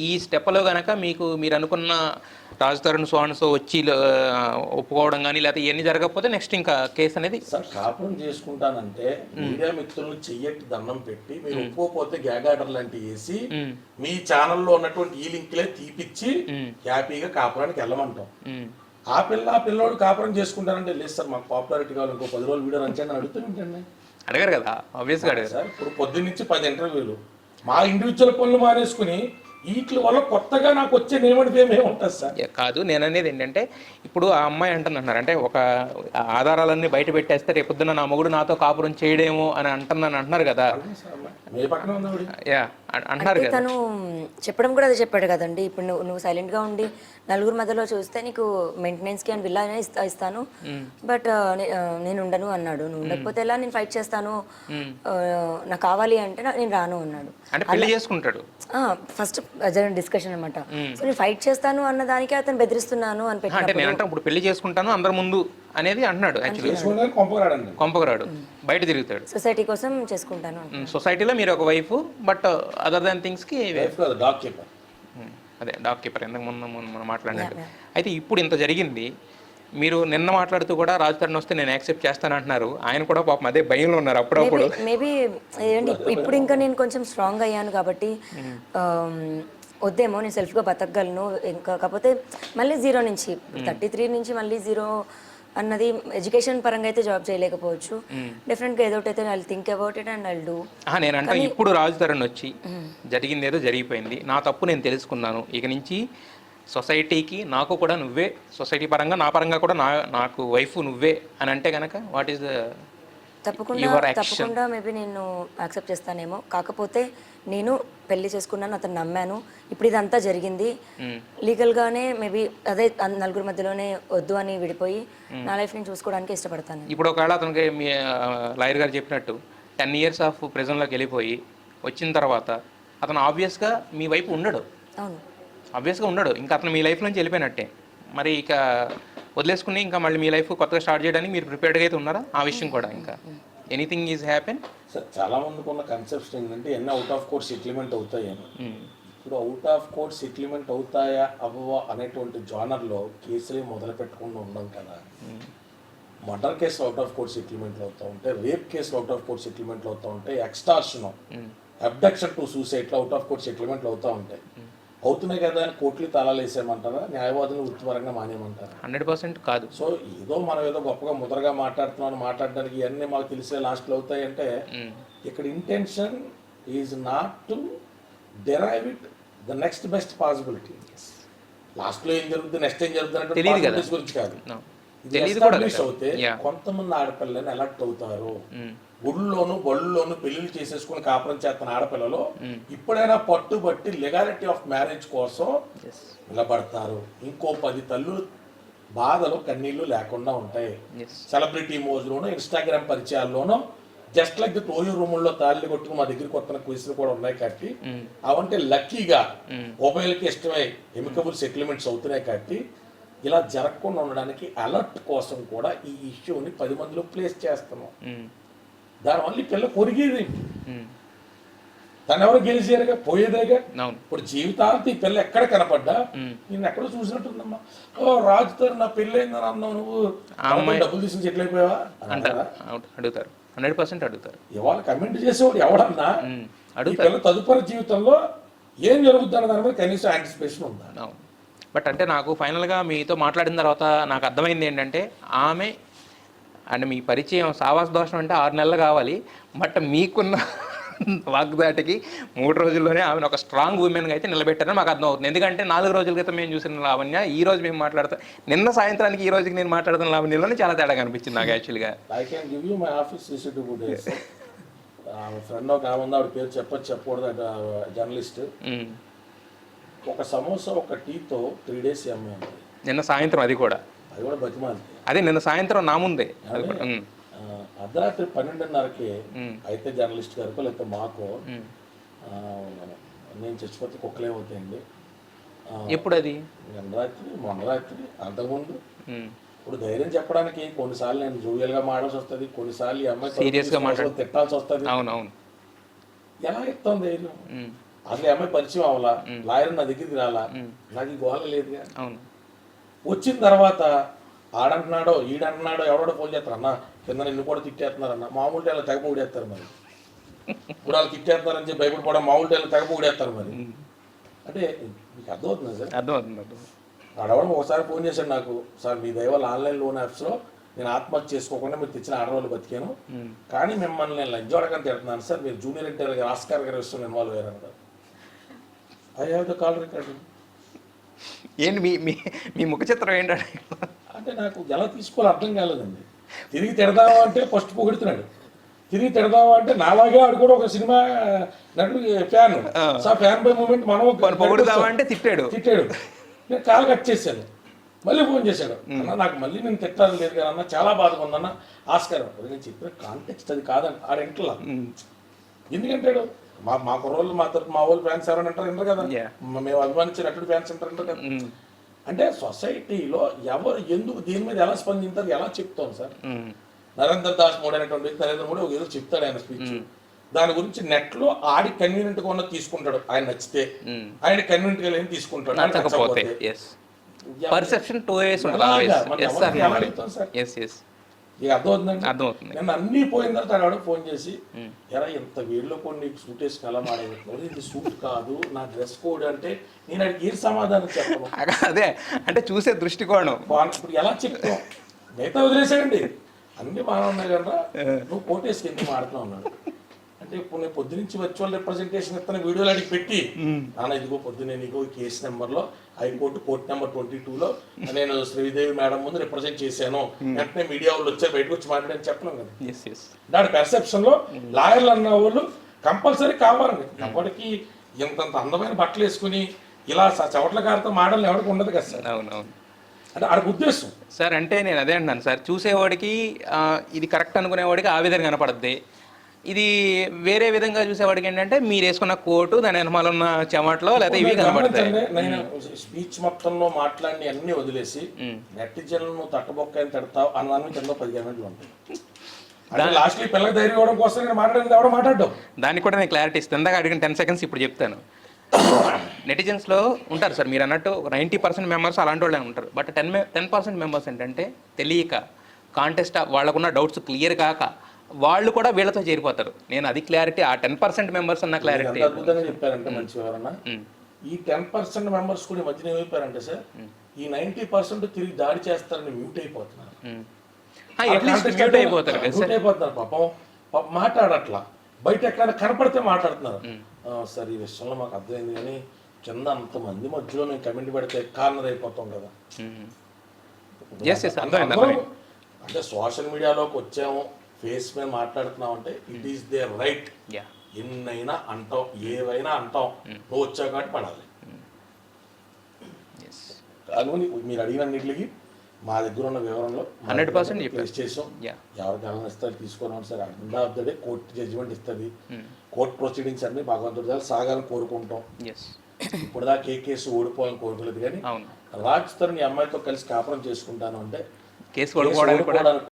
ఈ స్టెప్లో గనక మీరు అనుకున్న రాజ్ తరుణ్ సో వచ్చి ఒప్పుకోవడం కానీ లేకపోతే ఇవన్నీ జరగకపోతే నెక్స్ట్ ఇంకా కేసు అనేది సార్ కాపురం చేసుకుంటానంటే మీడియా మిత్రులు చెయ్యట్టి దండం పెట్టి మీరు ఒప్పుకోకపోతే గ్యాగ్ ఆర్డర్ లాంటివి వేసి మీ ఛానల్లో ఉన్నటువంటి ఈ లింక్లే తీపిచ్చి హ్యాపీగా కాపురానికి వెళ్ళమంటాం. ఆ పిల్లోడు కాపురం చేసుకుంటానంటే లేదు సార్ మాకు పాపులారిటీ కావాలి ఇంకో 10 రోజులు వీడియో రంచండి అడుగుతుంటండి. అడగారు కదా ఆబ్వియస్గా అడగారు సార్. ఇప్పుడు పొద్దున్నుంచి 10 ఇంటర్వ్యూలు మా ఇండివిజువల్ పనులు మానేసుకుని వీటి వల్ల కొత్తగా నాకు వచ్చే నేమడి ఫేమ్ ఏముంటుంది సార్? కాదు, నేను అనేది ఏంటంటే ఇప్పుడు ఆ అమ్మాయి అంటున్నారు అంటే ఒక ఆధారాలన్నీ బయట పెట్టేస్తే రేపొద్దున నా మొగుడు నాతో కాపురం చేయడేమో అని అంటున్నారు కదా. యా అంటున్నారు కదా. తను చెప్పడం కూడా అదే చెప్పాడు కదండి. ఇప్పుడు నువ్వు సైలెంట్గా ఉండి నలుగురు మధ్యలో చూస్తే నీకు మెయింటెనెన్స్కి అని విల్లా ఇస్తాను, బట్ నేను ఉండను అన్నాడు. నువ్వు ఉండకపోతే ఎలా, నేను ఫైట్ చేస్తాను, నాకు కావాలి అంటే నేను రాను అన్నాడు. అంటే పెళ్లి చేసుకుంటాడు ఫస్ట్ జరిగిన డిస్కషన్ అనమాట. సో నేను ఫైట్ చేస్తాను అన్న దానికి అతను బెదిరిస్తున్నాను అని పెట్టినప్పుడు ఇప్పుడు పెళ్లి చేసుకుంటాను అందరి ముందు అనేది అంటున్నాడు. యాక్చువల్లీ కొంపకరాడు బయట తిరుగుతాడు. సొసైటీ కోసం చేసుకుంటాను. సొసైటీలో మీరు ఒక wife, but other than things కి అదే డాగ్ కీపర్ ఎందుకు మనం మాట్లాడినట్టు. అయితే ఇప్పుడు ఇంత జరిగింది, మీరు నిన్న మాట్లాడుతూ కూడా రాజ్ తరుణ్ వస్తే నేను యాక్సెప్ట్ చేస్తాను అంటున్నారు. ఆయన కూడా పాపం అదే భయంలో ఉన్నారు అప్పుడప్పుడు. మేబీ ఇప్పుడు ఇంకా నేను కొంచెం స్ట్రాంగ్ అయ్యాను కాబట్టి వద్దేమో, నేను సెల్ఫ్గా బతకగలను. ఇంకా కాకపోతే మళ్ళీ 0 నుంచి 33 నుంచి మళ్ళీ 0 అన్నది ఎడ్యుకేషన్ పరంగా అయితే జాబ్ చేయలేకపోవచ్చు. డెఫినెట్గా ఏదో ఒకటి అయితే I think about it and I do. నేనంటే ఇప్పుడు రాజ్ తరుణ్ వచ్చి జరిగింది ఏదో జరిగిపోయింది, నా తప్పు నేను తెలుసుకున్నాను, ఇక నుంచి సొసైటీకి నాకు కూడా నువ్వే, సొసైటీ పరంగా నా పరంగా కూడా నాకు వైఫ్ నువ్వే అని అంటే కనుక వాట్ ఈస్ ద తప్పకుండా మేబీ నేను యాక్సెప్ట్ చేస్తానేమో. కాకపోతే నేను పెళ్లి చేసుకున్నాను, అతను నమ్మాను. ఇప్పుడు ఇదంతా జరిగింది లీగల్గానే, మేబీ అదే నలుగురు మధ్యలోనే వద్దు అని విడిపోయి నా లైఫ్ నేను చూసుకోవడానికి ఇష్టపడతాను. ఇప్పుడు ఒకవేళ అతనికి మీ లాయర్ గారు చెప్పినట్టు 10 years ఆఫ్ ప్రిజన్లోకి వెళ్ళిపోయి వచ్చిన తర్వాత అతను ఆబ్వియస్గా మీ వైపు ఉండడు. అవును, ఆబ్వియస్గా ఉండడు. ఇంకా అతను మీ లైఫ్ నుంచి వెళ్ళిపోయినట్టే. మరి ఇక వదిలేసుకుని ఇంకా మళ్ళీ మీ లైఫ్ కొత్తగా స్టార్ట్ చేయడానికి మీరు ప్రిపేర్డ్గా అయితే ఉన్నారా? ఆ విషయం కూడా ఇంకా ఎనీథింగ్ ఈజ్ హ్యాపెన్. సార్ చాలా మందికి ఉన్న కన్సెప్ట్స్ ఏంటంటే ఎన్ని అవుట్ ఆఫ్ కోర్ట్ సెటిల్మెంట్ అవుతాయని. ఇప్పుడు అవుట్ ఆఫ్ కోర్ట్ సెటిల్మెంట్ అవుతాయా అవ్వవా అనేటువంటి జానర్లో కేసులే మొదలు పెట్టకుండా ఉండం కదా. మర్డర్ కేసులు అవుట్ ఆఫ్ కోర్ట్ సెటిల్మెంట్లు అవుతూ ఉంటాయి, రేప్ కేసులు అవుట్ ఆఫ్ కోర్ట్ సెటిల్మెంట్లు అవుతూ ఉంటాయి, ఎక్స్టార్షన్, అబ్డక్షన్ టు సూసైడ్లో అవుట్ ఆఫ్ కోర్ట్ సెటిల్మెంట్లు అవుతూ ఉంటాయి. అవుతున్నాయి కదా అని కోర్టులు తాళాలు వేసేయమంటారా, న్యాయవాదులు వృత్తిపరంగా మానేయమంటారా? 100% కాదు. సో మనం ఏదో గొప్పగా ముద్రగా మాట్లాడడానికి ఇవన్నీ మాకు తెలిసే లాస్ట్లో అవుతాయి అంటే ఇక్కడ intention is not to derive it the next best possibility. లాస్ట్లో ఏం జరుగుతుంది, నెక్స్ట్ ఏం జరుగుతుంది గురించి కాదు. ఎస్టాబ్లిష్ అవుతే కొంతమంది ఆడపిల్లని ఎలక్ట్ అవుతారు. గుళ్ళలోను బళ్ళులోను పెళ్లిళ్ళు చేసేసుకుని కాపురం చేస్తున్న ఆడపిల్లలు ఇప్పుడైనా పట్టుబట్టి లెగాలిటీ ఆఫ్ మ్యారేజ్ కోసం నిలబడతారు. ఇంకో 10 తల్లులు బాధలు కన్నీళ్లు లేకుండా ఉంటాయి. సెలబ్రిటీ మోజులోను, ఇన్స్టాగ్రామ్ పరిచయాల్లోనూ జస్ట్ లైక్ ది తోయూ రూముల్లో తాళి కొట్టుకుని మా దగ్గరికి వస్తున్న క్విజ్లు కూడా ఉన్నాయి కాబట్టి అవంటే లక్కీగా ఉభయలకి ఇష్టమై ఎమికబుల్ సెటిల్మెంట్స్ అవుతున్నాయి కాబట్టి ఇలా జరగకుండా ఉండడానికి అలర్ట్ కోసం కూడా ఈ ఇష్యూని 10 మందిలో ప్లేస్ చేస్తున్నాం. దానివల్ల ఈ పిల్ల కొరిగేది, తను ఎవరు గెలిచారుగా పోయేదేగా. ఇప్పుడు జీవితాంతం ఈ పిల్ల ఎక్కడ కనపడ్డా నేను ఎక్కడ చూసినట్టుందమ్మా, ఓ రాజు తరుణ్ నా పెళ్ళి అయిందని అన్నావు, నువ్వు డబ్బులు తీసుకుని సెటిల్ అయిపోయావా అడుగుతారు. 100% అడుగుతారు. ఇవాళ కమెంట్ చేసేవాడు ఎవడన్నా ఈ పిల్ల తదుపరి జీవితంలో ఏం జరుగుతుంది అన్న దాని మీద కనీసం యాంటిసిపేషన్ ఉందా? బట్ అంటే నాకు ఫైనల్గా మీతో మాట్లాడిన తర్వాత నాకు అర్థమైంది ఏంటంటే ఆమె అండ్ మీ పరిచయం సావాస దోషం అంటే 6 నెలలు కావాలి, బట్ మీకున్న వాగ్దాటికి 3 రోజుల్లోనే ఆమెను ఒక స్ట్రాంగ్ ఉమెన్గా అయితే నిలబెట్టారని మాకు అర్థం అవుతుంది. ఎందుకంటే 4 రోజుల క్రితం మేము చూసిన లావణ్య, ఈ రోజు మేము మాట్లాడుతాం, నిన్న సాయంత్రానికి ఈ రోజుకి నేను మాట్లాడుతున్న లావణ్యలోనే చాలా తేడా కనిపించింది నాకు యాక్చువల్గా. I can give you my office CCTV footage. Friend ఒక ఆమె ఉంది, ఆవిడ పేరు చెప్పకూడదు, జర్నలిస్ట్. ఒక సమోసా ఒక టీతో 3 days అమ్మాయి. నిన్న సాయంత్రం అది కూడా బతిమాలి. అదే నిన్న సాయంత్రం నా ముందే అర్ధరాత్రి 12:30కి అయితే జర్నలిస్ట్ గారికో లేకపోతే మాకో నేను చచ్చిపోతే కుక్కలేమవుతాయండి. ఎప్పుడు అది మొన్న రాత్రి అంతకుముందు. ఇప్పుడు ధైర్యం చెప్పడానికి కొన్నిసార్లు నేను జోవియల్గా మాట్లాడాల్సి వస్తుంది, కొన్నిసార్లు ఈ అమ్మాయి సీరియస్గా తిట్టాల్సి వస్తుంది. అవునవును. ఎలా ఇస్తాం ధైర్యం? అసలు ఈ అమ్మాయి పరిచయం అవ్వాలా, లాయర్ నా దగ్గరికి రాలా, నాకు ఈ గోళ లేదుగా. అవును. వచ్చిన తర్వాత ఆడంటున్నాడో ఈడంటున్నాడో ఎవడో ఫోన్ చేస్తారు, అన్న కింద నిన్ను కూడా తిట్టేస్తున్నారన్న. మామూలు టైంలో తెగ ఊడేస్తారు మరి. ఇప్పుడు వాళ్ళు తిట్టేస్తున్నారని చెప్పి భయపడిపోవడం, మామూలు టైంలో తెగ ఊడేస్తారు మరి. అంటే మీకు అర్థమవుతుంది సార్? అర్థమవుతుంది. ఆడవడం ఒకసారి ఫోన్ చేశాడు నాకు, సార్ మీ దయ వల్ల ఆన్లైన్ లోన్ యాప్స్లో నేను ఆత్మహత్య చేసుకోకుండా మీరు తెచ్చిన ఆడవాళ్ళు బతికాను, కానీ మిమ్మల్ని నేను లంచోడకని తిడుతున్నాను సార్, మీరు జూనియర్ ఎన్టీఆర్ గారు ఆస్కార్ గారి విషయంలో ఇన్వాల్వ్ అయ్యారు. I have the call recording. ఏంటి మీ మీ మీ ముఖ చిత్రం ఏంటంటే? అంటే నాకు ఎలా తీసుకోవాలో అర్థం కాలేదండి. తిరిగి తిడదామా అంటే ఫస్ట్ పొగుడుతున్నాడు, తిరిగి తిడదామా అంటే నాలాగే ఆడు కూడా ఒక సినిమా నటుడు fan, so fan boy moment మనం పొగుడుదామా అంటే తిట్టాడు. నేను కాల్ కట్ చేశాను, మళ్ళీ ఫోన్ చేశాడు, అన్న నాకు మళ్ళీ నేను తిట్టాలి లేదు కదా అన్న, చాలా బాధగా ఉందన్న ఆస్కారం. నేను చెప్పిన కాంటెక్స్ట్ అది కాదండి ఆడ ఇంట్లో. ఎందుకంటాడు మా కుర్రోళ్ళు మా వాళ్ళు ఫ్యాన్స్ ఎవరైనా అంటారు వింటారు కదా, మేము అభిమానించే నటుడు ఫ్యాన్స్ అంటారు వింటారు కదా. అంటే సొసైటీలో ఎవరు ఎందుకు దీని మీద ఎలా స్పందించారు ఎలా చెప్తాం సార్? నరేంద్ర దాస్ మోడీ అనేటువంటి వ్యక్తి, నరేంద్ర మోడీ ఒక ఏదో చెప్తాడు ఆయన స్పీచ్, దాని గురించి నెట్ లో ఆడి కన్వీనియంట్ గా ఉన్న తీసుకుంటాడు, ఆయన నచ్చితే ఆయన కన్వీనియంట్ గా లేని తీసుకుంటాడు. పర్సెప్షన్ 2 ways ఉంటుంది. ఇక అర్థమవుతుందండి. నేను అన్ని పోయిన తర్వాత ఆడ ఫోన్ చేసి, ఎలా ఇంత వేడిలో కొన్ని నీకు సూట్ వేసి ఎలా మాడేది, ఇది సూట్ కాదు నా డ్రెస్ కోడ్ అంటే నేను అడిగి ఏ సమాధానం చెప్పను. అదే అంటే చూసే దృష్టికోణం. ఇప్పుడు ఎలా చెప్తాం? మిగతా వదిలేసాడండి, అన్ని బాగా ఉన్నాయి కదా, నువ్వు కోట్ వేసి ఎందుకు మాడుతున్నావు అన్నాడు. అంటే ఇప్పుడు నేను పొద్దునుంచి వర్చువల్ రిప్రజెంటేషన్ ఇస్తున్న వీడియోలు అడిగి పెట్టి, నాన్న ఇదిగో పొద్దునే నీకు ఈ కేసు నెంబర్లో హైకోర్టు కోర్టు నెంబర్ 22లో నేను శ్రీదేవి మేడం ముందు రిప్రజెంట్ చేశాను, వెంటనే మీడియా వాళ్ళు వచ్చారు బయటకు వచ్చి మాట్లాడని చెప్పలేం కదా. దాని పెర్సెప్షన్ లో లాయర్లు అన్న వాళ్ళు కంపల్సరీ కావాలండి. అప్పటికి ఇంతంత అందమైన బట్టలు వేసుకుని ఇలా చవట్ల గారితో మాటలు ఎవరికి ఉండదు కదా సార్. అవునవును. అంటే ఆడికి ఉద్దేశం సార్, అంటే నేను అదే అంటున్నాను సార్, చూసేవాడికి ఇది కరెక్ట్ అనుకునేవాడికి ఆ విధంగా కనపడుద్ది, ఇది వేరే విధంగా చూసేవాడికి ఏంటంటే మీరు వేసుకున్న కోటు దాని వెనమాల ఉన్న చెమట్లో లేకపోతే ఇవి కనపడతాయి. నేను స్పీచ్ మొత్తంలో మాట్లాడి అన్ని వదిలేసి నెటిజన్లను తట్టబొక్కని తిడతావు అన్న కింద 15 మినిట్లు ఉంటాయి. లాస్ట్ పిల్లకి ధైర్యం ఇవ్వడం కోసం నేను మాట్లాడేది ఎవడో మాట్లాడడం. దానికి కూడా నేను క్లారిటీ ఇస్తాను. ఇందాక అడిగిన 10 seconds ఇప్పుడు చెప్తాను. నెటిజన్స్లో ఉంటారు సార్ మీరు అన్నట్టు 90% మెంబర్స్ అలాంటి వాళ్ళే ఉంటారు. బట్ 10% మెంబర్స్ ఏంటంటే తెలియక కాంటెస్ట్ వాళ్ళకున్న డౌట్స్ క్లియర్ కాక వాళ్ళు కూడా వీళ్ళతో చేరిపోతారు. నేను అది క్లారిటీ, ఆ 10% మెంబర్స్ అన్న క్లారిటీ అద్భుతంగా చెప్పారంటే మంచి ఎవరన్నా. ఈ 10% మెంబర్స్ కూడా మధ్యన ఏమైపోయారంటే సార్, ఈ 90% తిరిగి దాడి చేస్తారని మ్యూట్ అయిపోతున్నారు. పాపం మాట్లాడట్లా, బయట ఎక్కడైనా కనపడితే మాట్లాడుతున్నారు. సార్ ఈ విషయంలో మాకు అర్థమైంది, కానీ కింద అంతమంది మధ్యలో మేము కమెంట్ పెడితే కార్నర్ అయిపోతాం కదా. అంటే సోషల్ మీడియాలోకి వచ్చాము, ఫేస్ మీద మాట్లాడుతున్నాం అంటే ఇట్ ఈస్ దేర్ రైట్. ఎన్నైనా అంటాం, ఏవైనా అంటాం, నువ్వు వచ్చావు కాబట్టి పడాలి. అందుకని మీరు అడిగినన్నిటికి మా దగ్గర ఉన్న వివరంలో 100% ఫేస్ చేసాం. ఎవరికి గమనిస్తారు తీసుకోవడం sir, end of the day court judgement ఇస్తుంది. కోర్టు ప్రొసీడింగ్స్ అన్ని భగవంతుడి దగ్గర సాగాలని కోరుకుంటాం. ఇప్పుడు దాకా ఏ కేసు ఓడిపోవాలని కోరుకోలేదు, కానీ రాజ్ తరుణ్ ఈ అమ్మాయితో కలిసి కాపురం చేసుకుంటాను అంటే కేసు ఓడిపోవడానికి